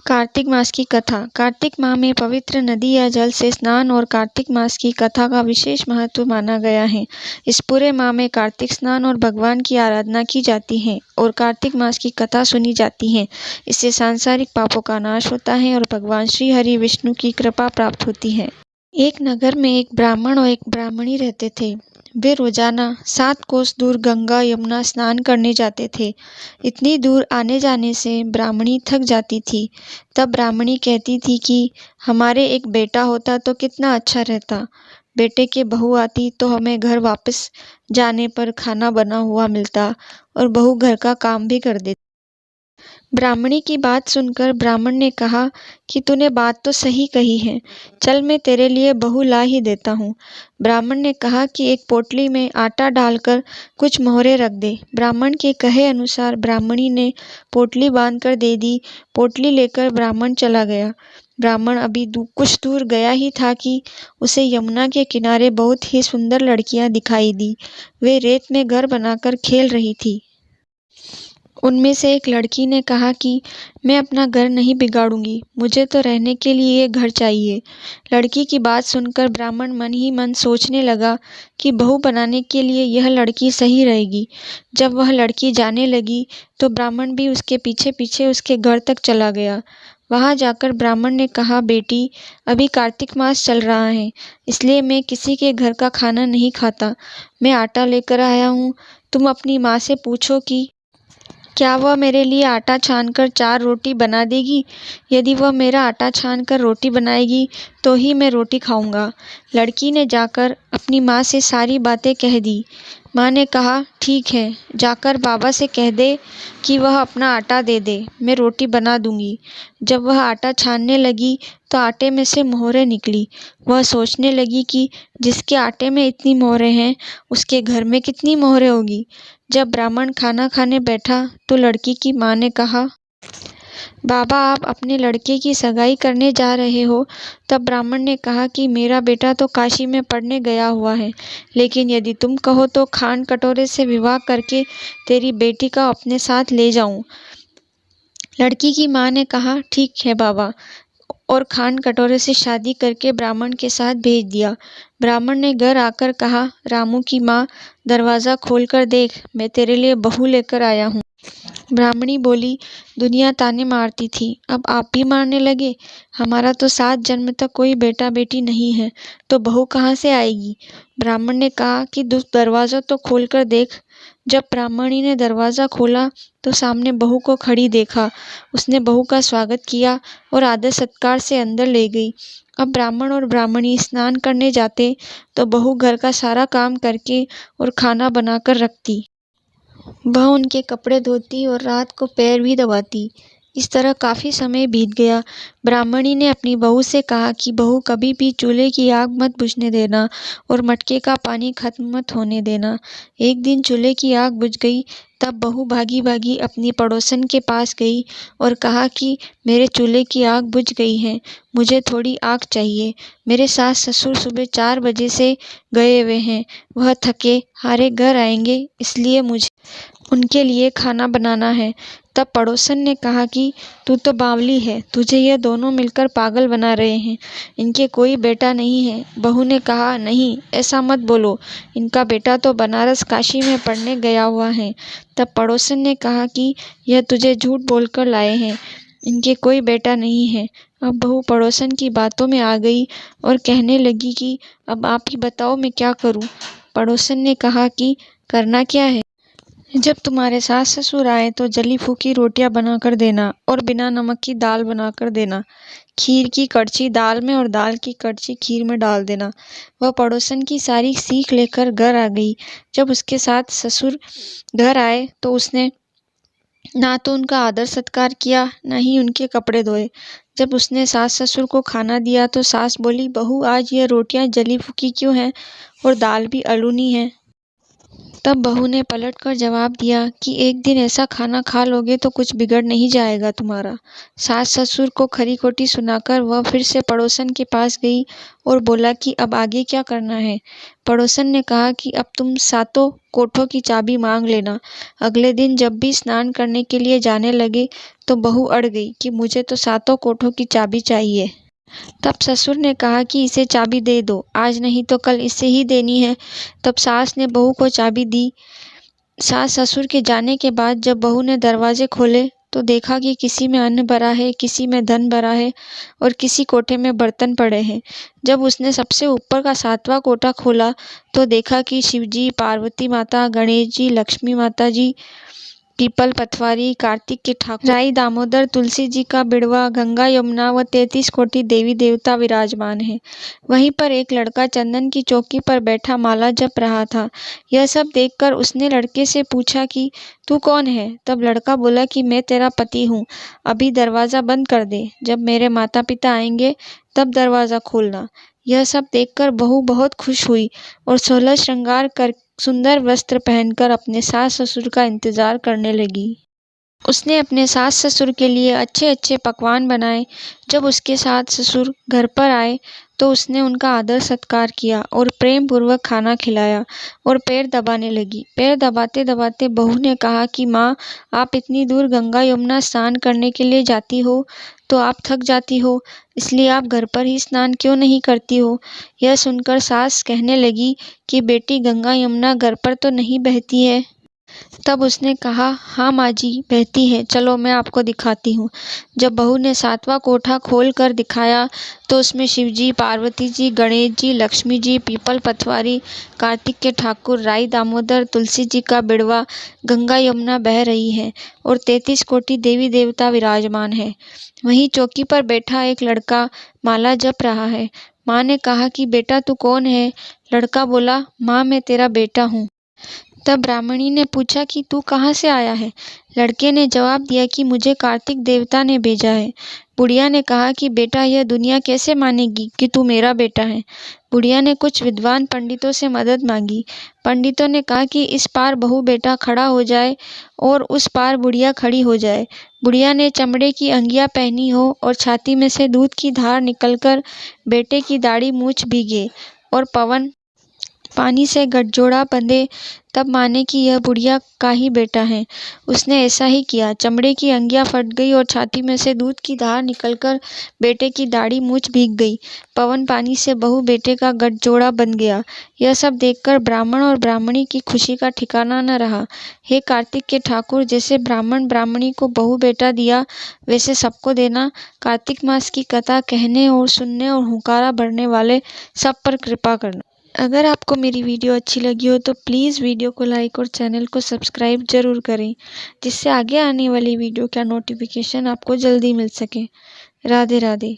कार्तिक मास की कथा। कार्तिक माह में पवित्र नदी या जल से स्नान और कार्तिक मास की कथा का विशेष महत्व माना गया है। इस पूरे माह में कार्तिक स्नान और भगवान की आराधना की जाती है और कार्तिक मास की कथा सुनी जाती है। इससे सांसारिक पापों का नाश होता है और भगवान श्री हरि विष्णु की कृपा प्राप्त होती है। एक नगर में एक ब्राह्मण और एक ब्राह्मणी रहते थे। वे रोजाना 7 कोस दूर गंगा यमुना स्नान करने जाते थे। इतनी दूर आने जाने से ब्राह्मणी थक जाती थी। तब ब्राह्मणी कहती थी कि हमारे एक बेटा होता तो कितना अच्छा रहता। बेटे के बहू आती तो हमें घर वापस जाने पर खाना बना हुआ मिलता और बहू घर का काम भी कर देती। ब्राह्मणी की बात सुनकर ब्राह्मण ने कहा कि तूने बात तो सही कही है, चल मैं तेरे लिए बहू ला ही देता हूँ। ब्राह्मण ने कहा कि एक पोटली में आटा डालकर कुछ मोहरे रख दे। ब्राह्मण के कहे अनुसार ब्राह्मणी ने पोटली बांधकर दे दी। पोटली लेकर ब्राह्मण चला गया। ब्राह्मण अभी कुछ दूर गया ही था कि उसे यमुना के किनारे बहुत ही सुंदर लड़कियां दिखाई दी। वे रेत में घर बनाकर खेल रही थी। उनमें से एक लड़की ने कहा कि मैं अपना घर नहीं बिगाड़ूंगी, मुझे तो रहने के लिए ये घर चाहिए। लड़की की बात सुनकर ब्राह्मण मन ही मन सोचने लगा कि बहू बनाने के लिए यह लड़की सही रहेगी। जब वह लड़की जाने लगी तो ब्राह्मण भी उसके पीछे पीछे उसके घर तक चला गया। वहां जाकर ब्राह्मण ने कहा, बेटी, अभी कार्तिक मास चल रहा है, इसलिए मैं किसी के घर का खाना नहीं खाता। मैं आटा लेकर आया हूँ, तुम अपनी माँ से पूछो कि क्या वह मेरे लिए आटा छानकर 4 रोटी बना देगी। यदि वह मेरा आटा छानकर रोटी बनाएगी तो ही मैं रोटी खाऊंगा। लड़की ने जाकर अपनी माँ से सारी बातें कह दी। माँ ने कहा, ठीक है, जाकर बाबा से कह दे कि वह अपना आटा दे दे, मैं रोटी बना दूंगी। जब वह आटा छानने लगी तो आटे में से मोहरें निकली। वह सोचने लगी कि जिसके आटे में इतनी मोहरें हैं उसके घर में कितनी मोहरें होगी। जब ब्राह्मण खाना खाने बैठा तो लड़की की माँ ने कहा, बाबा, आप अपने लड़के की सगाई करने जा रहे हो। तब ब्राह्मण ने कहा कि मेरा बेटा तो काशी में पढ़ने गया हुआ है, लेकिन यदि तुम कहो तो खान कटोरे से विवाह करके तेरी बेटी का अपने साथ ले जाऊं। लड़की की माँ ने कहा, ठीक है बाबा, और खान कटोरे से शादी करके ब्राह्मण के साथ भेज दिया। ब्राह्मण ने घर आकर कहा, रामू की माँ, दरवाज़ा खोलकर देख, मैं तेरे लिए बहू लेकर आया हूँ। ब्राह्मणी बोली, दुनिया ताने मारती थी, अब आप भी मारने लगे। हमारा तो 7 जन्म तक कोई बेटा बेटी नहीं है, तो बहू कहाँ से आएगी। ब्राह्मण ने कहा कि दरवाज़ा तो खोलकर देख। जब ब्राह्मणी ने दरवाज़ा खोला तो सामने बहू को खड़ी देखा। उसने बहू का स्वागत किया और आदर सत्कार से अंदर ले गई। अब ब्राह्मण और ब्राह्मणी स्नान करने जाते तो बहू घर का सारा काम करके और खाना बनाकर रखती। वह उनके कपड़े धोती और रात को पैर भी दबाती। इस तरह काफ़ी समय बीत गया। ब्राह्मणी ने अपनी बहू से कहा कि बहू, कभी भी चूल्हे की आग मत बुझने देना और मटके का पानी खत्म मत होने देना। एक दिन चूल्हे की आग बुझ गई। तब बहू भागी भागी अपनी पड़ोसन के पास गई और कहा कि मेरे चूल्हे की आग बुझ गई है, मुझे थोड़ी आग चाहिए। मेरे सास ससुर सुबह 4 बजे से गए हुए हैं, वह थके हारे घर आएंगे, इसलिए मुझे उनके लिए खाना बनाना है। तब पड़ोसन ने कहा कि तू तो बावली है, तुझे ये दोनों मिलकर पागल बना रहे हैं, इनके कोई बेटा नहीं है। बहू ने कहा, नहीं, ऐसा मत बोलो, इनका बेटा तो बनारस काशी में पढ़ने गया हुआ है। तब पड़ोसन ने कहा कि यह तुझे झूठ बोलकर लाए हैं, इनके कोई बेटा नहीं है। अब बहू पड़ोसन की बातों में आ गई और कहने लगी कि अब आप ही बताओ, मैं क्या करूं। पड़ोसन ने कहा कि करना क्या है, जब तुम्हारे सास ससुर आए तो जली फूकी रोटियां बनाकर देना और बिना नमक की दाल बनाकर देना। खीर की कड़छी दाल में और दाल की कड़छी खीर में डाल देना। वह पड़ोसन की सारी सीख लेकर घर आ गई। जब उसके साथ ससुर घर आए तो उसने ना तो उनका आदर सत्कार किया, न ही उनके कपड़े धोए। जब उसने सास ससुर को खाना दिया तो सास बोली, बहू, आज ये रोटियां जली फूकी क्यों हैं और दाल भी अलूनी है। तब बहू ने पलटकर जवाब दिया कि एक दिन ऐसा खाना खा लोगे तो कुछ बिगड़ नहीं जाएगा तुम्हारा। सास ससुर को खरी खोटी सुनाकर वह फिर से पड़ोसन के पास गई और बोला कि अब आगे क्या करना है। पड़ोसन ने कहा कि अब तुम सातों कोठों की चाबी मांग लेना। अगले दिन जब भी स्नान करने के लिए जाने लगे तो बहू अड़ गई कि मुझे तो सातों कोठों की चाबी चाहिए। तब ससुर ने कहा कि इसे चाबी दे दो, आज नहीं तो कल इसे ही देनी है। तब सास ने बहू को चाबी दी। सास ससुर के जाने के बाद जब बहू ने दरवाजे खोले तो देखा कि किसी में अन्न भरा है, किसी में धन भरा है और किसी कोठे में बर्तन पड़े हैं। जब उसने सबसे ऊपर का 7वां कोठा खोला तो देखा कि शिवजी, पार्वती माता, गणेश जी, लक्ष्मी माता जी, पीपल पथवारी, कार्तिक के ठाकुर, राई दामोदर, तुलसी जी का बिड़वा, गंगा यमुना व 33 कोटि देवी देवता विराजमान हैं। वहीं पर एक लड़का चंदन की चौकी पर बैठा माला जप रहा था। यह सब देखकर उसने लड़के से पूछा कि तू कौन है? तब लड़का बोला कि मैं तेरा पति हूँ, अभी दरवाज़ा बंद कर दे, जब मेरे माता पिता आएंगे तब दरवाज़ा खोलना। यह सब देखकर बहू बहुत खुश हुई और 16 श्रृंगार कर सुंदर वस्त्र पहनकर अपने सास ससुर का इंतजार करने लगी। उसने अपने सास ससुर के लिए अच्छे अच्छे पकवान बनाए। जब उसके सास ससुर घर पर आए तो उसने उनका आदर सत्कार किया और प्रेम पूर्वक खाना खिलाया और पैर दबाने लगी। पैर दबाते दबाते बहू ने कहा कि माँ, आप इतनी दूर गंगा यमुना स्नान करने के लिए जाती हो तो आप थक जाती हो, इसलिए आप घर पर ही स्नान क्यों नहीं करती हो? यह सुनकर सास कहने लगी कि बेटी, गंगा यमुना घर पर तो नहीं बहती है। तब उसने कहा, हाँ माँ जी, बहती है, चलो मैं आपको दिखाती हूँ। जब बहू ने 7वां कोठा खोल कर दिखाया तो उसमें शिवजी, पार्वती जी, गणेश जी, लक्ष्मी जी, पीपल पथवारी, कार्तिक के ठाकुर, राई दामोदर, तुलसी जी का बिड़वा, गंगा यमुना बह रही है और 33 कोटि देवी देवता विराजमान है। वहीं चौकी पर बैठा एक लड़का माला जप रहा है। माँ ने कहा कि बेटा, तू कौन है? लड़का बोला, माँ, मैं तेरा बेटा हूँ। तब ब्राह्मणी ने पूछा कि तू कहाँ से आया है? लड़के ने जवाब दिया कि मुझे कार्तिक देवता ने भेजा है। बुढ़िया ने कहा कि बेटा, यह दुनिया कैसे मानेगी कि तू मेरा बेटा है? बुढ़िया ने कुछ विद्वान पंडितों से मदद मांगी। पंडितों ने कहा कि इस पार बहू बेटा खड़ा हो जाए और उस पार बुढ़िया खड़ी हो जाए। बुढ़िया ने चमड़े की अंगियां पहनी हो और छाती में से दूध की धार निकलकर बेटे की दाढ़ी मूछ भीगे और पवन पानी से गठजोड़ा बंधे, तब माने कि यह बुढ़िया का ही बेटा है। उसने ऐसा ही किया। चमड़े की अंगियां फट गई और छाती में से दूध की धार निकलकर बेटे की दाढ़ी मूछ भीग गई। पवन पानी से बहू बेटे का गठजोड़ा बन गया। यह सब देखकर ब्राह्मण और ब्राह्मणी की खुशी का ठिकाना न रहा। हे कार्तिक के ठाकुर, जैसे ब्राह्मण ब्राह्मणी को बहू बेटा दिया वैसे सबको देना। कार्तिक मास की कथा कहने और सुनने और हुंकारा भरने वाले सब पर कृपा करना। अगर आपको मेरी वीडियो अच्छी लगी हो तो प्लीज़ वीडियो को लाइक और चैनल को सब्सक्राइब ज़रूर करें, जिससे आगे आने वाली वीडियो का नोटिफिकेशन आपको जल्दी मिल सके। राधे राधे।